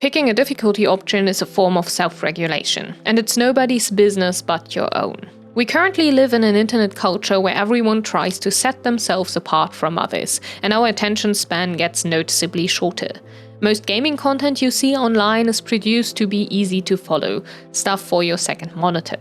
Picking a difficulty option is a form of self-regulation, and it's nobody's business but your own. We currently live in an internet culture where everyone tries to set themselves apart from others, and our attention span gets noticeably shorter. Most gaming content you see online is produced to be easy to follow, stuff for your second monitor.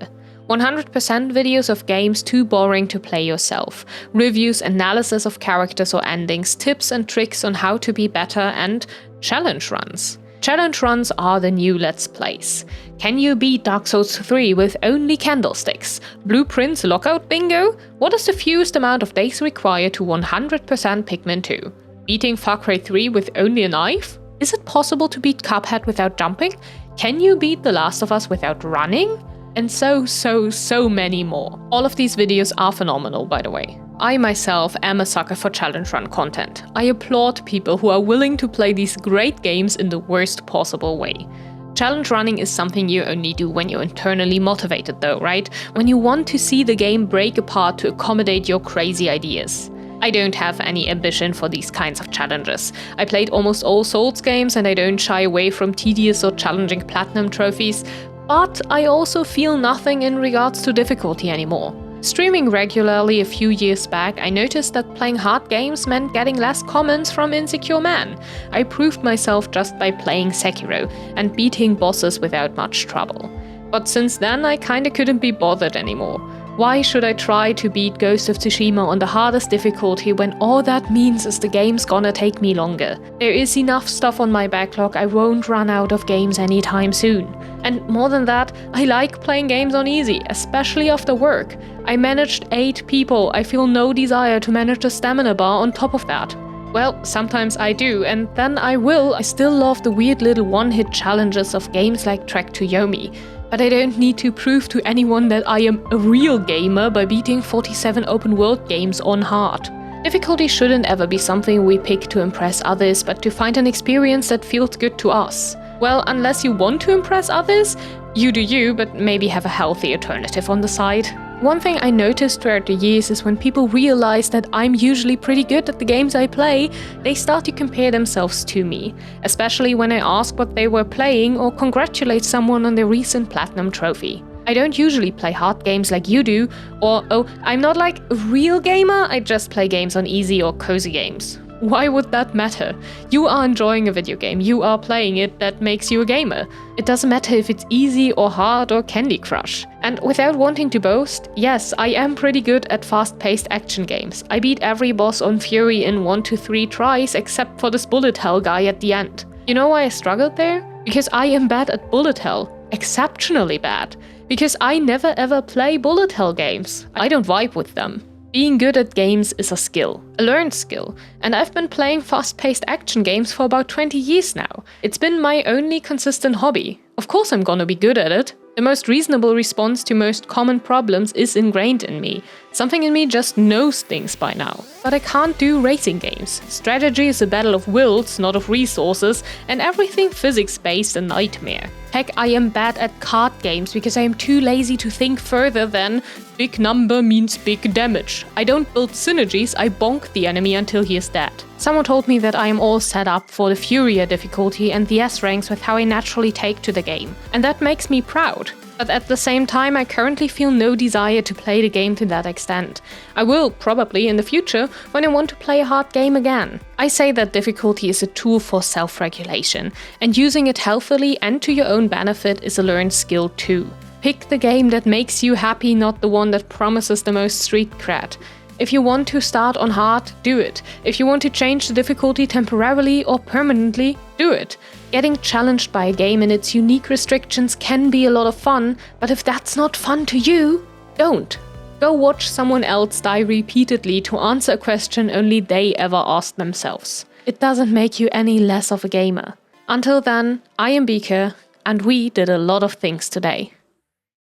100% videos of games too boring to play yourself, reviews, analysis of characters or endings, tips and tricks on how to be better, and challenge runs. Challenge runs are the new Let's Plays. Can you beat Dark Souls 3 with only candlesticks? Blueprints lockout bingo? What is the fewest amount of days required to 100% Pikmin 2? Beating Far Cry 3 with only a knife? Is it possible to beat Cuphead without jumping? Can you beat The Last of Us without running? And so many more. All of these videos are phenomenal, by the way. I myself am a sucker for challenge run content. I applaud people who are willing to play these great games in the worst possible way. Challenge running is something you only do when you're internally motivated though, right? When you want to see the game break apart to accommodate your crazy ideas. I don't have any ambition for these kinds of challenges. I played almost all Souls games and I don't shy away from tedious or challenging platinum trophies, but I also feel nothing in regards to difficulty anymore. Streaming regularly a few years back, I noticed that playing hard games meant getting less comments from insecure men. I proved myself just by playing Sekiro and beating bosses without much trouble. But since then, I kinda couldn't be bothered anymore. Why should I try to beat Ghost of Tsushima on the hardest difficulty when all that means is the game's gonna take me longer? There is enough stuff on my backlog, I won't run out of games anytime soon. And more than that, I like playing games on easy, especially after work. I managed 8 people, I feel no desire to manage a stamina bar on top of that. Well, sometimes I do, and then I will. I still love the weird little one-hit challenges of games like Trek to Yomi. But I don't need to prove to anyone that I am a real gamer by beating 47 open-world games on hard. Difficulty shouldn't ever be something we pick to impress others, but to find an experience that feels good to us. Well, unless you want to impress others, you do you, but maybe have a healthy alternative on the side. One thing I noticed throughout the years is when people realize that I'm usually pretty good at the games I play, they start to compare themselves to me, especially when I ask what they were playing or congratulate someone on their recent platinum trophy. I don't usually play hard games like you do, or oh, I'm not like a real gamer, I just play games on easy or cozy games. Why would that matter? You are enjoying a video game, you are playing it, that makes you a gamer. It doesn't matter if it's easy or hard or Candy Crush. And without wanting to boast, yes, I am pretty good at fast-paced action games. I beat every boss on Furi in 1 to 3 tries except for this bullet hell guy at the end. You know why I struggled there? Because I am bad at bullet hell. Exceptionally bad. Because I never ever play bullet hell games. I don't vibe with them. Being good at games is a skill, a learned skill, and I've been playing fast-paced action games for about 20 years now. It's been my only consistent hobby. Of course I'm gonna be good at it. The most reasonable response to most common problems is ingrained in me. Something in me just knows things by now. But I can't do racing games. Strategy is a battle of wills, not of resources, and everything physics-based a nightmare. Heck, I am bad at card games because I am too lazy to think further than big number means big damage. I don't build synergies, I bonk the enemy until he is dead. Someone told me that I am all set up for the Furier difficulty and the S ranks with how I naturally take to the game. And that makes me proud. But at the same time, I currently feel no desire to play the game to that extent. I will, probably, in the future, when I want to play a hard game again. I say that difficulty is a tool for self-regulation, and using it healthily and to your own benefit is a learned skill too. Pick the game that makes you happy, not the one that promises the most street cred. If you want to start on hard, do it. If you want to change the difficulty temporarily or permanently, do it. Getting challenged by a game and its unique restrictions can be a lot of fun, but if that's not fun to you, don't. Go watch someone else die repeatedly to answer a question only they ever asked themselves. It doesn't make you any less of a gamer. Until then, I am Beaker, and we did a lot of things today.